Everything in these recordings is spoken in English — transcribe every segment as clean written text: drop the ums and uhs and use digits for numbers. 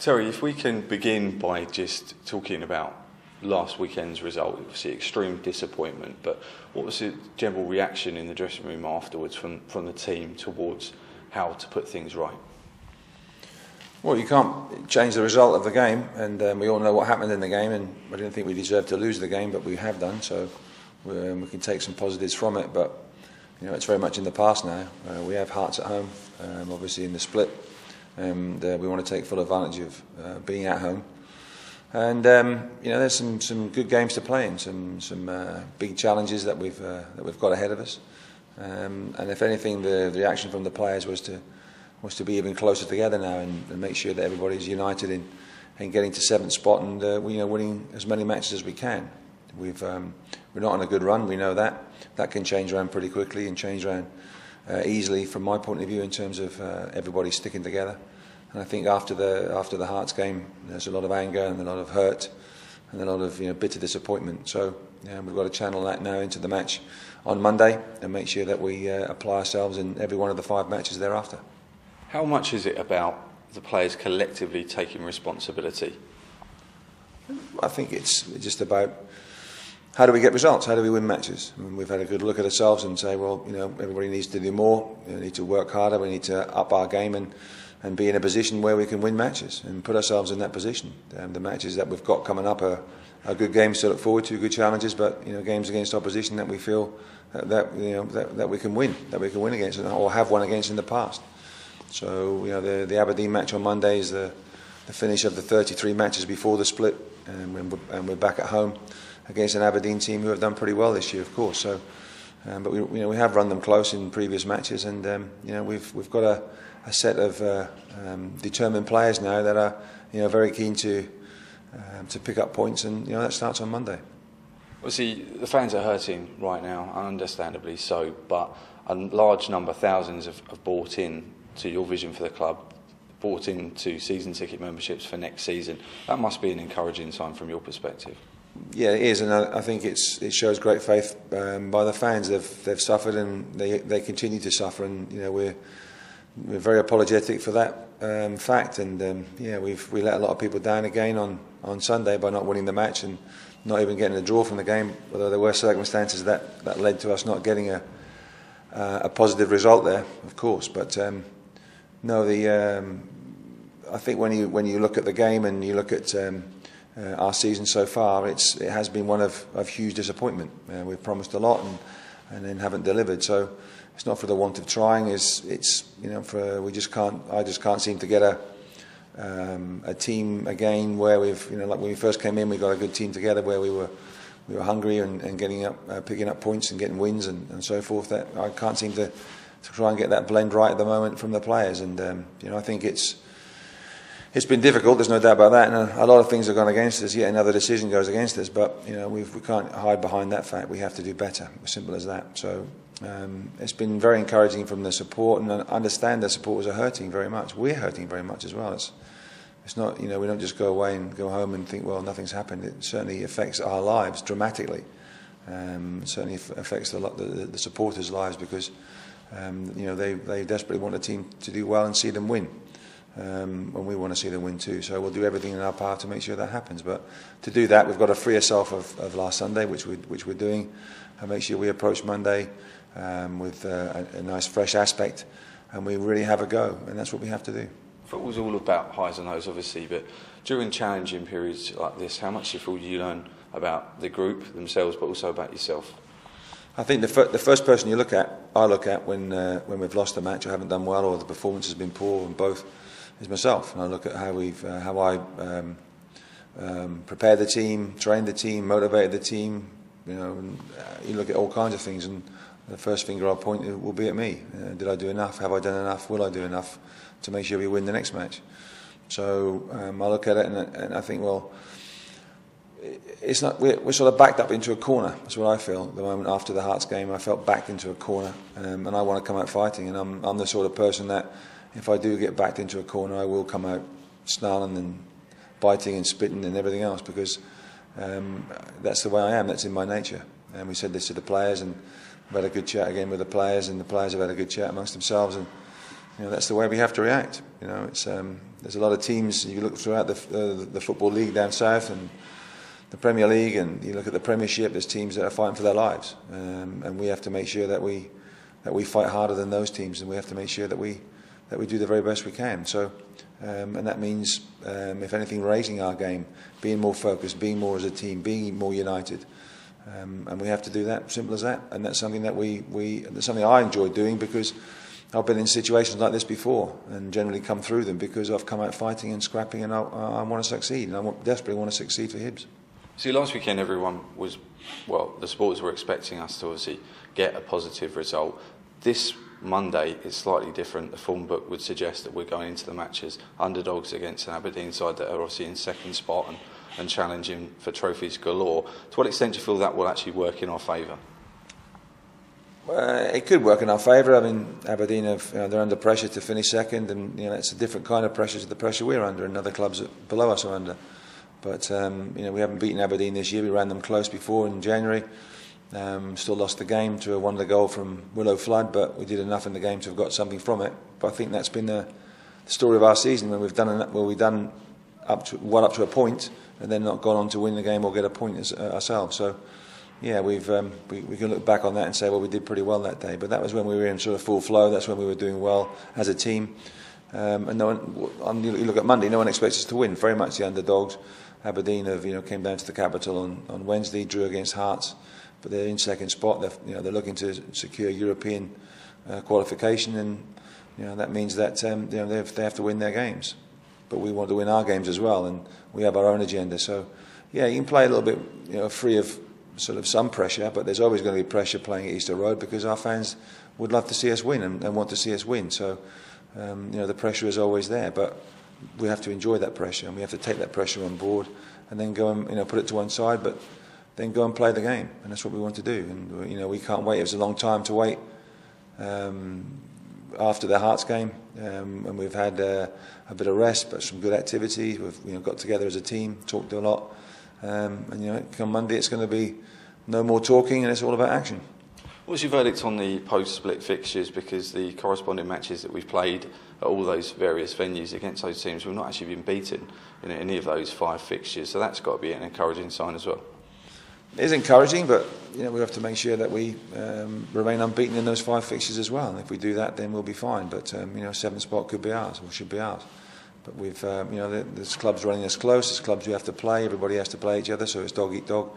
Terry, if we can begin by just talking about last weekend's result, obviously extreme disappointment, but what was the general reaction in the dressing room afterwards from the team towards how to put things right? Well, you can't change the result of the game, and we all know what happened in the game, and I didn't think we deserved to lose the game, but we have done, so we can take some positives from it, but you know, it's very much in the past now. We have Hearts at home, obviously in the split, and we want to take full advantage of being at home. And you know, there's some good games to play in, some big challenges that we've got ahead of us. And if anything, the reaction from the players was to be even closer together now and make sure that everybody's united in getting to 7th spot and you know, winning as many matches as we can. We're not on a good run. We know that can change around pretty quickly and change around easily from my point of view in terms of everybody sticking together. And I think after the Hearts game, there's a lot of anger and a lot of hurt and a lot of bitter disappointment. So we've got to channel that now into the match on Monday and make sure that we apply ourselves in every one of the 5 matches thereafter. How much is it about the players collectively taking responsibility? I think it's just about how do we get results, how do we win matches. I mean, we've had a good look at ourselves and say, well, everybody needs to do more, we need to work harder, we need to up our game and be in a position where we can win matches and put ourselves in that position. The matches that we've got coming up are good games to look forward to, good challenges, but games against opposition that we feel that we can win, against or have won against in the past. So the Aberdeen match on Monday is the finish of the 33 matches before the split, and we're back at home against an Aberdeen team who have done pretty well this year, of course. So, but we have run them close in previous matches, and we've got a set of determined players now that are very keen to pick up points, and that starts on Monday. Obviously, the fans are hurting right now, understandably so, but a large number, thousands, have bought in to your vision for the club, bought into season ticket memberships for next season. That must be an encouraging sign from your perspective. Yeah, it is, and I think it shows great faith by the fans. They've suffered and they continue to suffer, and we're very apologetic for that fact. And we let a lot of people down again on Sunday by not winning the match and not even getting a draw from the game. Although there were circumstances that led to us not getting a positive result there, of course. But no, I think when you look at the game and you look at our season so far, it has been one of huge disappointment. We've promised a lot and then haven't delivered. So it's not for the want of trying. I just can't seem to get a team again where we've like when we first came in, we got a good team together where we were hungry and getting up, picking up points and getting wins and so forth. That I can't seem to try and get that blend right at the moment from the players, and I think it's been difficult. There's no doubt about that, and a lot of things have gone against us. Yet another decision goes against us, but we can't hide behind that fact. We have to do better. As simple as that. So it's been very encouraging from the support, and I understand the supporters are hurting very much. We're hurting very much as well. It's not we don't just go away and go home and think, well, nothing's happened. It certainly affects our lives dramatically. It certainly affects the supporters' lives because they desperately want the team to do well and see them win. And we want to see them win too. So we'll do everything in our power to make sure that happens. But to do that, we've got to free ourselves of last Sunday, which we're doing, and make sure we approach Monday with a nice fresh aspect, and we really have a go, and that's what we have to do. Football's all about highs and lows, obviously, but during challenging periods like this, how much do you feel you learn about the group themselves, but also about yourself? I think the first person I look at when we've lost a match or haven't done well or the performance has been poor, and both, is myself. And I look at how I prepared the team, trained the team, motivated the team. And, you look at all kinds of things, and the first finger I'll point will be at me. Did I do enough? Have I done enough? Will I do enough to make sure we win the next match? So I look at it and I think, well, it's not. We're sort of backed up into a corner. That's what I feel at the moment. After the Hearts game, I felt backed into a corner, and I want to come out fighting. And I'm the sort of person that, if I do get backed into a corner, I will come out snarling and biting and spitting and everything else, because that's the way I am. That's in my nature. And we said this to the players, and we've had a good chat again with the players, and the players have had a good chat amongst themselves. And that's the way we have to react. It's there's a lot of teams. You look throughout the football league down south and the Premier League, and you look at the Premiership. There's teams that are fighting for their lives, and we have to make sure that we fight harder than those teams, and we have to make sure that we do the very best we can. So, and that means, if anything, raising our game, being more focused, being more as a team, being more united, and we have to do that. Simple as that. And that's something that that's something I enjoy doing, because I've been in situations like this before and generally come through them because I've come out fighting and scrapping, and I want to succeed, and I desperately want to succeed for Hibs. See, last weekend everyone was, the supporters were expecting us to obviously get a positive result. This Monday is slightly different. The form book would suggest that we're going into the match as underdogs against an Aberdeen side that are obviously in second spot and challenging for trophies galore. To what extent do you feel that will actually work in our favour? It could work in our favour. I mean, Aberdeen they're under pressure to finish second, and it's a different kind of pressure to the pressure we're under, and other clubs below us are under. But we haven't beaten Aberdeen this year. We ran them close before in January. Still lost the game to a wonder goal from Willow Flood, but we did enough in the game to have got something from it. But I think that's been the story of our season, when we've done up to a point and then not gone on to win the game or get a point ourselves. So yeah, we can look back on that and say, well, we did pretty well that day. But that was when we were in sort of full flow. That's when we were doing well as a team. And you look at Monday, no one expects us to win. Very much the underdogs. Aberdeen came down to the capital on Wednesday, drew against Hearts, but they're in second spot. They're looking to secure European qualification, and that means that they have to win their games. But we want to win our games as well, and we have our own agenda. So yeah, you can play a little bit free of sort of some pressure, but there's always going to be pressure playing at Easter Road, because our fans would love to see us win and want to see us win. So the pressure is always there, but we have to enjoy that pressure, and we have to take that pressure on board, and then go and put it to one side, but then go and play the game, and that's what we want to do. And we can't wait. It was a long time to wait after the Hearts game, and we've had a bit of rest, but some good activity. We've got together as a team, talked a lot, and come Monday it's going to be no more talking, and it's all about action. What's your verdict on the post-split fixtures? Because the corresponding matches that we've played at all those various venues against those teams, we've not actually been beaten in any of those 5 fixtures. So that's got to be an encouraging sign as well. It is encouraging, but we have to make sure that we remain unbeaten in those 5 fixtures as well. And if we do that, then we'll be fine. But 7th spot could be ours, or should be ours. But we've there's clubs running us close. There's clubs who have to play. Everybody has to play each other, so it's dog eat dog.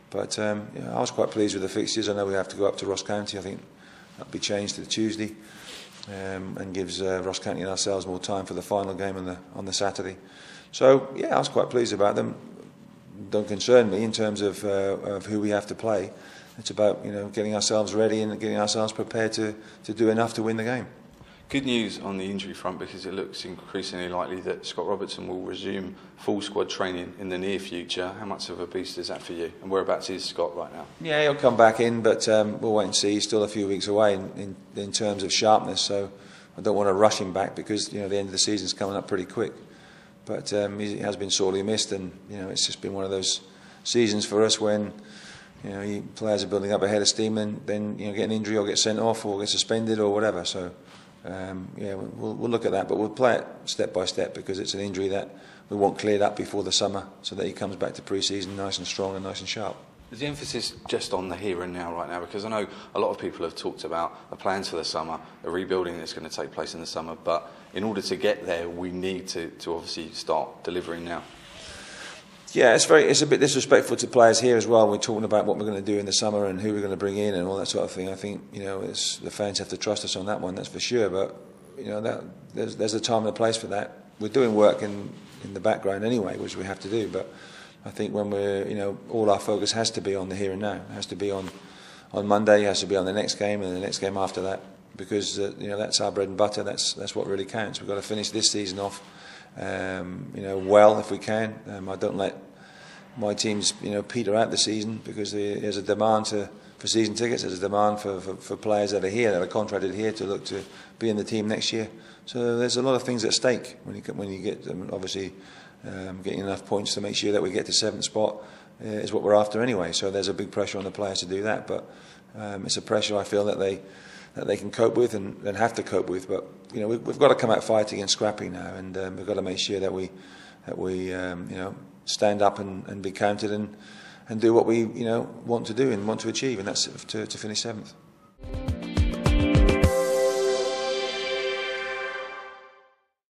But I was quite pleased with the fixtures. I know we have to go up to Ross County. I think that'll be changed to the Tuesday, and gives Ross County and ourselves more time for the final game on the Saturday. So yeah, I was quite pleased about them. Don't concern me in terms of who we have to play. It's about getting ourselves ready and getting ourselves prepared to do enough to win the game. Good news on the injury front, because it looks increasingly likely that Scott Robertson will resume full squad training in the near future. How much of a boost is that for you? And whereabouts is Scott right now? Yeah, he'll come back in, but we'll wait and see. He's still a few weeks away in terms of sharpness, so I don't want to rush him back, because the end of the season's coming up pretty quick. But he has been sorely missed, and it's just been one of those seasons for us when players are building up a head of steam, and then get an injury or get sent off or get suspended or whatever. So we'll look at that, but we'll play it step by step, because it's an injury that we want cleared up before the summer, so that he comes back to pre-season nice and strong and nice and sharp. Is the emphasis just on the here and now right now? Because I know a lot of people have talked about the plans for the summer, the rebuilding that's going to take place in the summer, but in order to get there, we need to obviously start delivering now. Yeah, it's a bit disrespectful to players here as well. We're talking about what we're going to do in the summer and who we're going to bring in and all that sort of thing. I think the fans have to trust us on that one, that's for sure. But there's a time and a place for that. We're doing work in the background anyway, which we have to do. But I think when we're all our focus has to be on the here and now. It has to be on Monday. It has to be on the next game and the next game after that, because that's our bread and butter. That's what really counts. We've got to finish this season off well if we can. I don't let my teams peter out the season, because there's a demand for season tickets. There's a demand for players that are here, that are contracted here, to look to be in the team next year. So there's a lot of things at stake when you get obviously getting enough points to make sure that we get to 7th spot is what we're after anyway. So there's a big pressure on the players to do that, but it's a pressure I feel that they can cope with and have to cope with. But we've got to come out fighting and scrapping now, and we've got to make sure that we stand up and be counted and do what we want to do and want to achieve, and that's to finish 7th.